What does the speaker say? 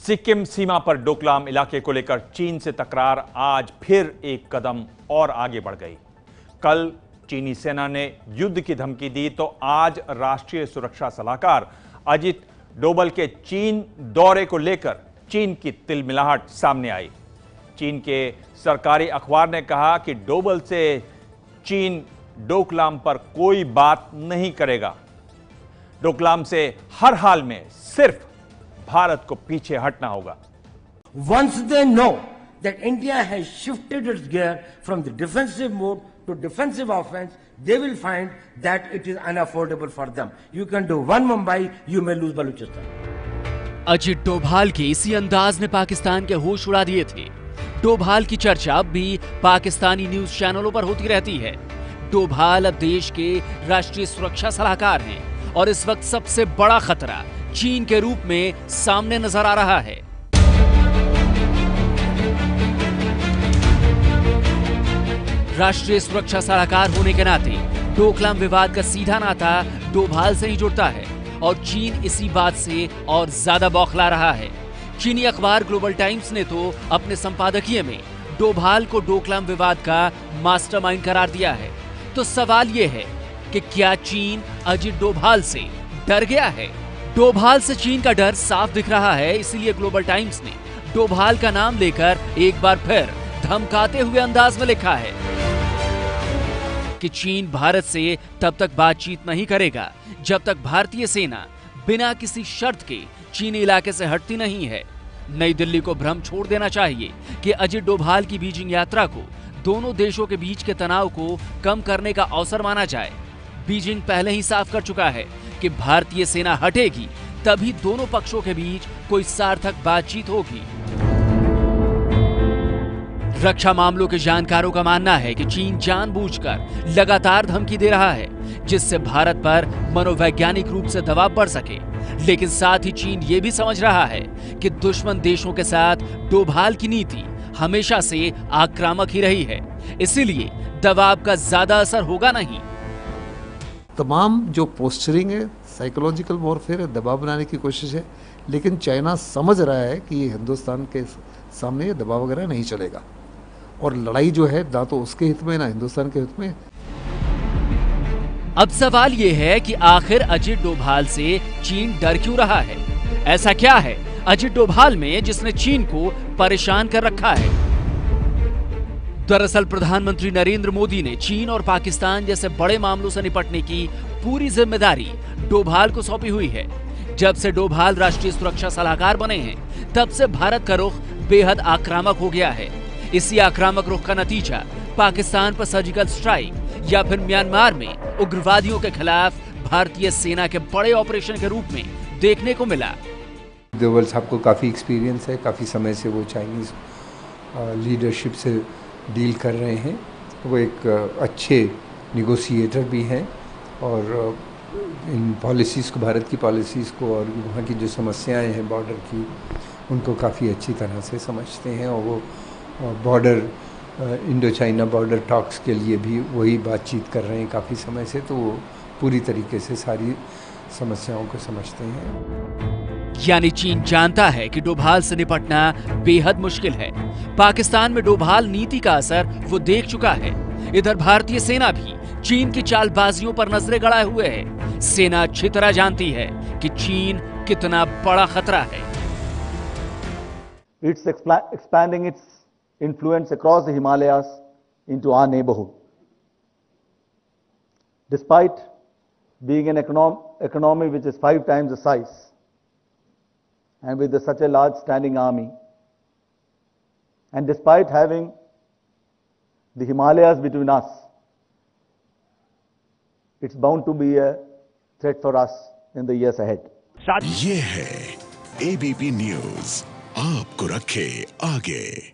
सिक्किम सीमा पर डोकलाम इलाके को लेकर चीन से तकरार आज फिर एक कदम और आगे बढ़ गई। कल चीनी सेना ने युद्ध की धमकी दी तो आज राष्ट्रीय सुरक्षा सलाहकार अजित डोभाल के चीन दौरे को लेकर चीन की तिलमिलाहट सामने आई। चीन के सरकारी अखबार ने कहा कि डोभाल से चीन डोकलाम पर कोई बात नहीं करेगा। डोकलाम से हर हाल में सिर्फ भारत को पीछे हटना होगा। Once they know that India has shifted its gear from the defensive mode to defensive offense, they will find that it is unaffordable for them. You can do one Mumbai, you may lose Baluchistan. Ajit Doval के इसी अंदाज ने पाकिस्तान के होश उड़ा दिए थे। डोभाल की चर्चा अब भी पाकिस्तानी न्यूज चैनलों पर होती रहती है। डोभाल अब देश के राष्ट्रीय सुरक्षा सलाहकार हैं और इस वक्त सबसे बड़ा खतरा चीन के रूप में सामने नजर आ रहा है। राष्ट्रीय सुरक्षा सलाहकार होने के नाते डोकलाम विवाद का सीधा नाता डोभाल से ही जुड़ता है और चीन इसी बात से और ज्यादा बौखला रहा है। चीनी अखबार ग्लोबल टाइम्स ने तो अपने संपादकीय में डोभाल को डोकलाम विवाद का मास्टरमाइंड करार दिया है। तो सवाल यह है कि क्या चीन अजित डोभाल से डर गया है? डोभाल से चीन का डर साफ दिख रहा है, इसीलिए ग्लोबल टाइम्स ने डोभाल का नाम लेकर एक बार फिर धमकाते हुए अंदाज में लिखा है कि चीन भारत से तब तक बातचीत नहीं करेगा जब तक भारतीय सेना बिना किसी शर्त के चीनी इलाके से हटती नहीं है। नई दिल्ली को भ्रम छोड़ देना चाहिए कि अजित डोभाल की बीजिंग यात्रा को दोनों देशों के बीच के तनाव को कम करने का अवसर माना जाए। बीजिंग पहले ही साफ कर चुका है कि भारतीय सेना हटेगी तभी दोनों पक्षों के बीच कोई सार्थक बातचीत होगी। रक्षा मामलों के जानकारों का मानना है कि चीन जानबूझकर लगातार धमकी दे रहा है जिससे भारत पर मनोवैज्ञानिक रूप से दबाव बढ़ सके। लेकिन साथ ही चीन ये भी समझ रहा है कि दुश्मन देशों के साथ डोभाल की नीति हमेशा से आक्रामक ही रही है, इसीलिए दबाव का ज्यादा असर होगा नहीं। तमाम जो पोस्चरिंग है, साइकोलॉजिकल वॉरफेयर है, दबाव बनाने की कोशिश है, लेकिन चाइना समझ रहा है कि ये हिंदुस्तान के सामने ये दबाव वगैरह नहीं चलेगा और लड़ाई जो है ना तो उसके हित में ना हिंदुस्तान के हित में। अब सवाल ये है कि आखिर अजित डोभाल से चीन डर क्यों रहा है? ऐसा क्या है अजित डोभाल में जिसने चीन को परेशान कर रखा है? दरअसल प्रधानमंत्री नरेंद्र मोदी ने चीन और पाकिस्तान जैसे बड़े मामलों से निपटने की पूरी जिम्मेदारी डोभाल को सौंपी हुई है। जब से डोभाल राष्ट्रीय सुरक्षा सलाहकार बने हैं तब से भारत का रुख बेहद आक्रामक हो गया है। इसी आक्रामक रुख का नतीजा पाकिस्तान पर सर्जिकल स्ट्राइक या फिर म्यांमार में उग्रवादियों के खिलाफ भारतीय सेना के बड़े ऑपरेशन के रूप में देखने को मिला। डोभाल साहब को काफ़ी एक्सपीरियंस है, काफ़ी समय से वो चाइनीज़ लीडरशिप से डील कर रहे हैं। वो एक अच्छे निगोशिएटर भी हैं और इन पॉलिसीज़ को, भारत की पॉलिसीज़ को और वहाँ की जो समस्याएं हैं बॉर्डर की, उनको काफ़ी अच्छी तरह से समझते हैं और वो border Indo China border talks के लिए भी वही बातचीत कर रहे हैं काफ़ी समय से, तो वो पूरी तरीके से सारी समस्याओं को समझते हैं। यानी चीन जानता है कि डोभाल से निपटना बेहद मुश्किल है। पाकिस्तान में डोभाल नीति का असर वो देख चुका है। इधर भारतीय सेना भी चीन की चालबाजियों पर नजरें गड़ाए हुए है। सेना अच्छी तरह जानती है कि चीन कितना बड़ा खतरा है। It's expanding its influence across the Himalayas into our neighborhood. Despite being an economy which is 5 times the size, and with such a large standing army, and despite having the Himalayas between us, it's bound to be a threat for us in the years ahead. ये है ABP news, आपको रखे आगे।